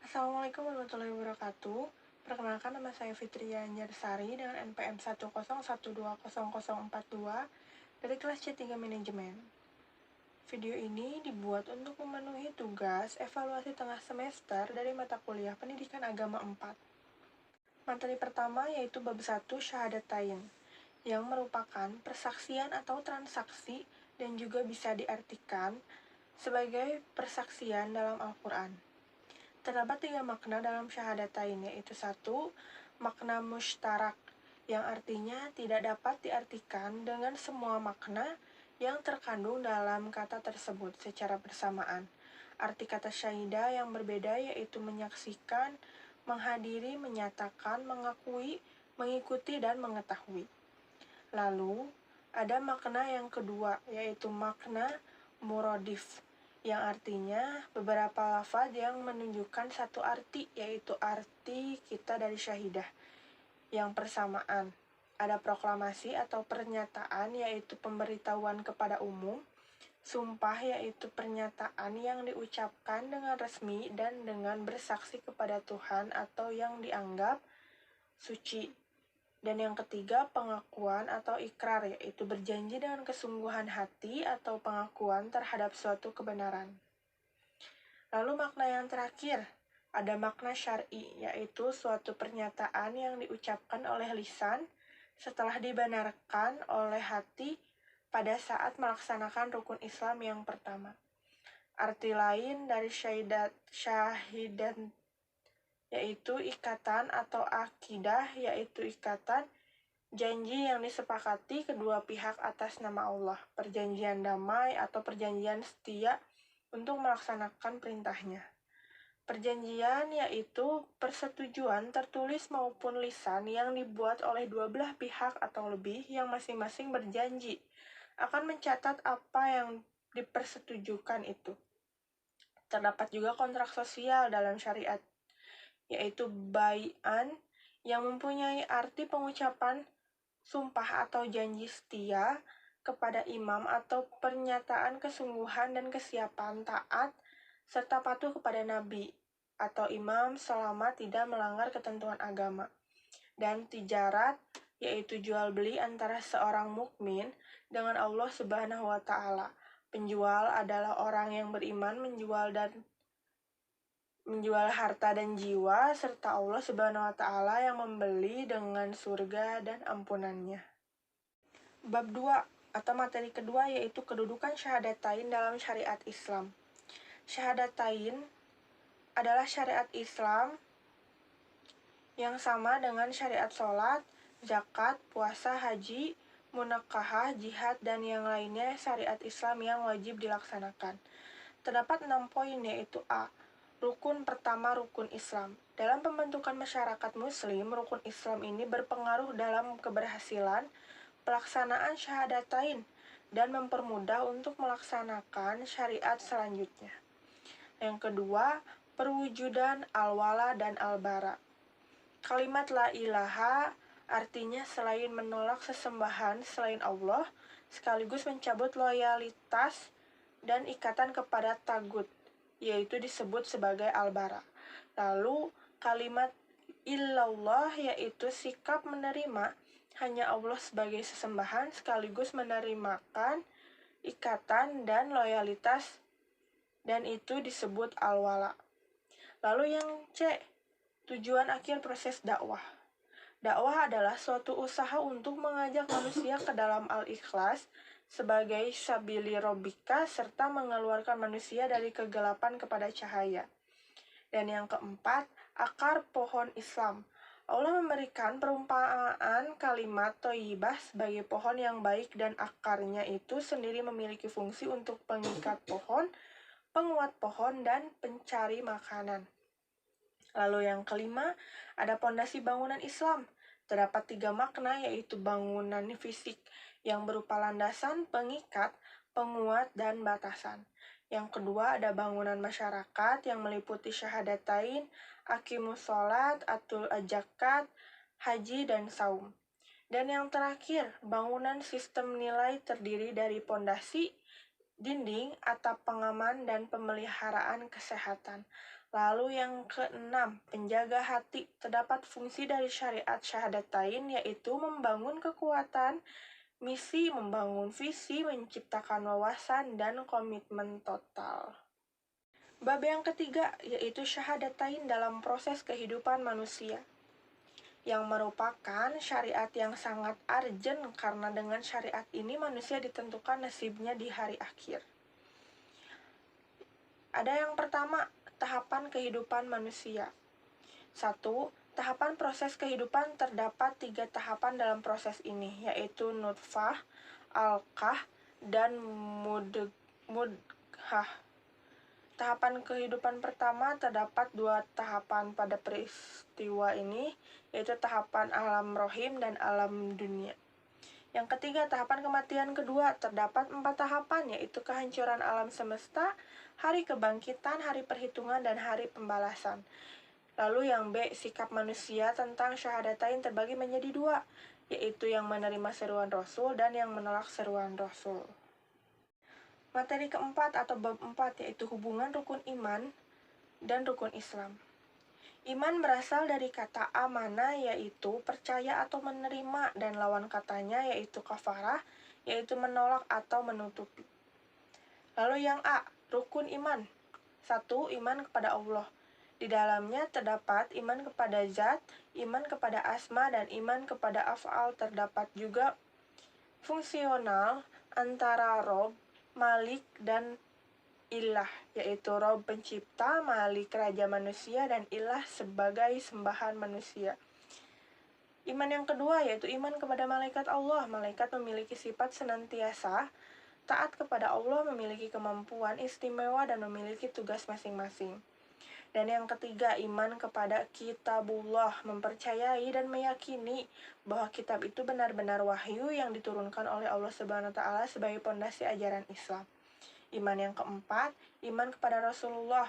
Assalamualaikum warahmatullahi wabarakatuh. Perkenalkan, nama saya Fitria Anjarsari dengan NPM 101200042 dari kelas C3 Manajemen. Video ini dibuat untuk memenuhi tugas evaluasi tengah semester dari mata kuliah Pendidikan Agama 4. Materi pertama yaitu bab 1 Syahadatain, yang merupakan persaksian atau transaksi dan juga bisa diartikan sebagai persaksian dalam Al-Quran. Terdapat 3 makna dalam syahadatain, yaitu 1. Makna mushtarak, yang artinya tidak dapat diartikan dengan semua makna yang terkandung dalam kata tersebut secara bersamaan. Arti kata syahidah yang berbeda yaitu menyaksikan, menghadiri, menyatakan, mengakui, mengikuti, dan mengetahui. Lalu, ada makna yang kedua, yaitu makna muradif, yang artinya beberapa lafaz yang menunjukkan satu arti, yaitu arti kita dari syahidah yang persamaan. Ada proklamasi atau pernyataan, yaitu pemberitahuan kepada umum. Sumpah, yaitu pernyataan yang diucapkan dengan resmi dan dengan bersaksi kepada Tuhan atau yang dianggap suci. Dan yang ketiga, pengakuan atau ikrar, yaitu berjanji dengan kesungguhan hati atau pengakuan terhadap suatu kebenaran. Lalu makna yang terakhir, ada makna syar'i, yaitu suatu pernyataan yang diucapkan oleh lisan setelah dibenarkan oleh hati pada saat melaksanakan rukun Islam yang pertama. Arti lain dari syahidan yaitu ikatan atau akidah, yaitu ikatan janji yang disepakati kedua pihak atas nama Allah, perjanjian damai atau perjanjian setia untuk melaksanakan perintahnya. Perjanjian yaitu persetujuan tertulis maupun lisan yang dibuat oleh dua belah pihak atau lebih yang masing-masing berjanji akan mencatat apa yang dipersetujukan itu. Terdapat juga kontrak sosial dalam syariat, yaitu bai'an, yang mempunyai arti pengucapan sumpah atau janji setia kepada imam atau pernyataan kesungguhan dan kesiapan taat serta patuh kepada nabi atau imam selama tidak melanggar ketentuan agama. Dan tijarat, yaitu jual beli antara seorang mukmin dengan Allah Subhanahu wa taala. Penjual adalah orang yang beriman menjual harta dan jiwa, serta Allah Subhanahu wa taala yang membeli dengan surga dan ampunannya. Bab 2 atau materi kedua yaitu kedudukan syahadatain dalam syariat Islam. Syahadatain adalah syariat Islam yang sama dengan syariat sholat, zakat, puasa, haji, munakahah, jihad, dan yang lainnya syariat Islam yang wajib dilaksanakan. Terdapat 6 poin, yaitu A. Rukun pertama, rukun Islam. Dalam pembentukan masyarakat Muslim, rukun Islam ini berpengaruh dalam keberhasilan pelaksanaan syahadatain dan mempermudah untuk melaksanakan syariat selanjutnya. Yang kedua, perwujudan al-wala dan al-bara. Kalimat la ilaha artinya selain menolak sesembahan selain Allah, sekaligus mencabut loyalitas dan ikatan kepada tagut, yaitu disebut sebagai al-bara. Lalu kalimat illallah yaitu sikap menerima hanya Allah sebagai sesembahan sekaligus menerimakan ikatan dan loyalitas, dan itu disebut al-wala. Lalu yang C, tujuan akhir proses dakwah. Dakwah adalah suatu usaha untuk mengajak manusia ke dalam al-ikhlas sebagai sabili robika serta mengeluarkan manusia dari kegelapan kepada cahaya. Dan yang keempat, akar pohon Islam. Allah memberikan perumpamaan kalimat thayyibah sebagai pohon yang baik dan akarnya itu sendiri memiliki fungsi untuk pengikat pohon, penguat pohon, dan pencari makanan. Lalu yang kelima, ada pondasi bangunan Islam. Terdapat 3 makna, yaitu bangunan fisik yang berupa landasan, pengikat, penguat, dan batasan. Yang kedua, ada bangunan masyarakat yang meliputi syahadatain, aqimus sholat, atul zakat, haji, dan saum. Dan yang terakhir, bangunan sistem nilai terdiri dari pondasi, dinding, atap pengaman, dan pemeliharaan kesehatan. Lalu yang keenam, penjaga hati. Terdapat fungsi dari syariat syahadatain, yaitu membangun kekuatan, misi, membangun visi, menciptakan wawasan, dan komitmen total. Bab yang ketiga, yaitu syahadatain dalam proses kehidupan manusia, yang merupakan syariat yang sangat urgent karena dengan syariat ini manusia ditentukan nasibnya di hari akhir. Ada yang pertama, tahapan kehidupan manusia. 1. Tahapan proses kehidupan. Terdapat 3 tahapan dalam proses ini, yaitu nutfah, alqah, dan mudghah. Tahapan kehidupan pertama terdapat 2 tahapan pada peristiwa ini, yaitu tahapan alam rohim dan alam dunia. Yang ketiga, tahapan kematian kedua. Terdapat 4 tahapan, yaitu kehancuran alam semesta, hari kebangkitan, hari perhitungan, dan hari pembalasan. Lalu yang B, sikap manusia tentang syahadatain terbagi menjadi 2, yaitu yang menerima seruan Rasul dan yang menolak seruan Rasul. Materi keempat atau bab 4, yaitu hubungan rukun iman dan rukun Islam. Iman berasal dari kata amana, yaitu percaya atau menerima, dan lawan katanya yaitu kafarah, yaitu menolak atau menutupi. Lalu yang A, rukun iman. 1. Iman kepada Allah. Di dalamnya terdapat iman kepada zat, iman kepada asma, dan iman kepada af'al. Terdapat juga fungsional antara Rob, Malik, dan Ilah, yaitu Rob pencipta, Malik raja manusia, dan Ilah sebagai sembahan manusia. Iman yang kedua yaitu iman kepada malaikat Allah. Malaikat memiliki sifat senantiasa taat kepada Allah, memiliki kemampuan istimewa, dan memiliki tugas masing-masing. Dan yang ketiga, iman kepada kitabullah, mempercayai dan meyakini bahwa kitab itu benar-benar wahyu yang diturunkan oleh Allah Subhanahu wa taala sebagai pondasi ajaran Islam. Iman yang keempat, iman kepada Rasulullah.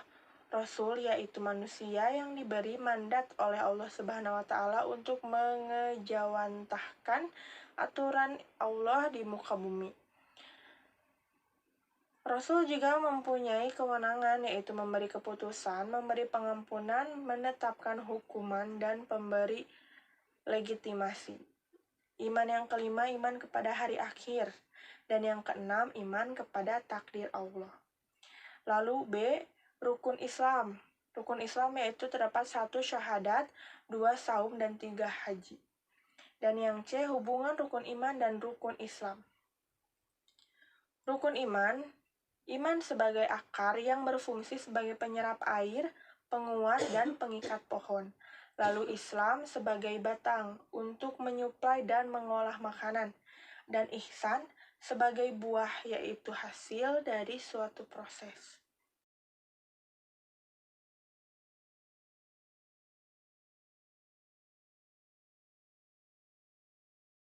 Rasul yaitu manusia yang diberi mandat oleh Allah Subhanahu wa taala untuk mengejawantahkan aturan Allah di muka bumi. Rasul juga mempunyai kewenangan, yaitu memberi keputusan, memberi pengampunan, menetapkan hukuman, dan pemberi legitimasi. Iman yang kelima, iman kepada hari akhir. Dan yang keenam, iman kepada takdir Allah. Lalu B, rukun Islam. Rukun Islam yaitu terdapat 1 syahadat, 2 saum, dan 3 haji. Dan yang C, hubungan rukun iman dan rukun Islam. Rukun iman, iman sebagai akar yang berfungsi sebagai penyerap air, penguat, dan pengikat pohon. Lalu Islam sebagai batang untuk menyuplai dan mengolah makanan. Dan ihsan sebagai buah, yaitu hasil dari suatu proses.